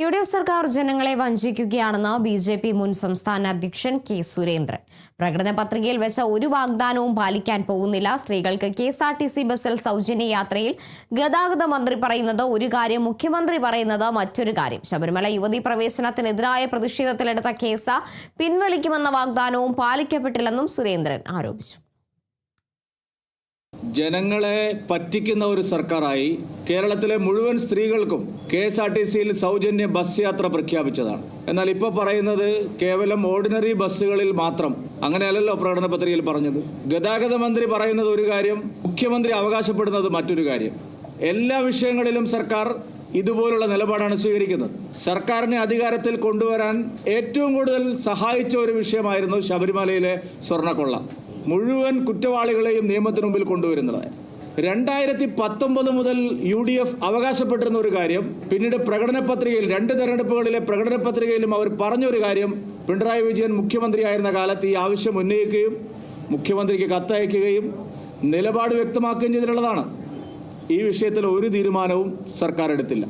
UDF സർക്കാർ ജനങ്ങളെ വഞ്ചിക്കുകയാണെന്ന് BJP. മുൻ സംസ്ഥാന അധ്യക്ഷൻ കെ. സുരേന്ദ്രൻ. പ്രകടന പത്രികയിൽ വെച്ച ഒരു വാഗ്ദാനവും പാലിക്കാൻ പോകുന്നില്ല. സ്ത്രീകൾക്ക് കെ.എസ്.ആർ.ടി.സി. ബസ്സിൽ സൗജന്യ യാത്രയിൽ ഗതാഗത മന്ത്രി പറയുന്നത് ഒരു കാര്യം, മുഖ്യമന്ത്രി പറയുന്നത് മറ്റൊരു കാര്യം. ശബരിമല യുവതീ പ്രവേശനത്തിനെതിരായ പ്രതിഷേധത്തിലെടുത്ത കേസ് പിൻവലിക്കുമെന്ന വാഗ്ദാനവും പാലിക്കപ്പെട്ടില്ലെന്നും സുരേന്ദ്രൻ ആരോപിച്ചു. ജനങ്ങളെ പറ്റിക്കുന്ന ഒരു സർക്കാരായി കേരളത്തിലെ മുഴുവൻ സ്ത്രീകൾക്കും കെ.എസ്.ആർ.ടി.സിയിൽ സൗജന്യ ബസ് യാത്ര പ്രഖ്യാപിച്ചതാണ്. എന്നാൽ ഇപ്പോൾ പറയുന്നത് കേവലം ഓർഡിനറി ബസ്സുകളിൽ മാത്രം. അങ്ങനെയല്ലല്ലോ പ്രകടന പത്രികയിൽ പറഞ്ഞത്. ഗതാഗത മന്ത്രി പറയുന്നത് ഒരു കാര്യം, മുഖ്യമന്ത്രി അവകാശപ്പെടുന്നത് മറ്റൊരു കാര്യം. എല്ലാ വിഷയങ്ങളിലും സർക്കാർ ഇതുപോലുള്ള നിലപാടാണ് സ്വീകരിക്കുന്നത്. സർക്കാരിനെ അധികാരത്തിൽ കൊണ്ടുവരാൻ ഏറ്റവും കൂടുതൽ സഹായിച്ച ഒരു വിഷയമായിരുന്നു ശബരിമലയിലെ സ്വർണ്ണക്കൊള്ള. മുഴുവൻ കുറ്റവാളികളെയും നിയമത്തിന് മുമ്പിൽ കൊണ്ടുവരുന്നത് 2019 മുതൽ UDF അവകാശപ്പെട്ടിരുന്ന ഒരു കാര്യം, പിന്നീട് പ്രകടന പത്രികയിൽ 2 തെരഞ്ഞെടുപ്പുകളിലെ പ്രകടന പത്രികയിലും അവർ പറഞ്ഞൊരു കാര്യം, പിണറായി വിജയൻ മുഖ്യമന്ത്രിയായിരുന്ന കാലത്ത് ഈ ആവശ്യം ഉന്നയിക്കുകയും മുഖ്യമന്ത്രിക്ക് കത്തയക്കുകയും നിലപാട് വ്യക്തമാക്കുകയും ചെയ്തിട്ടുള്ളതാണ്. ഈ വിഷയത്തിൽ ഒരു തീരുമാനവും സർക്കാർ എടുത്തില്ല.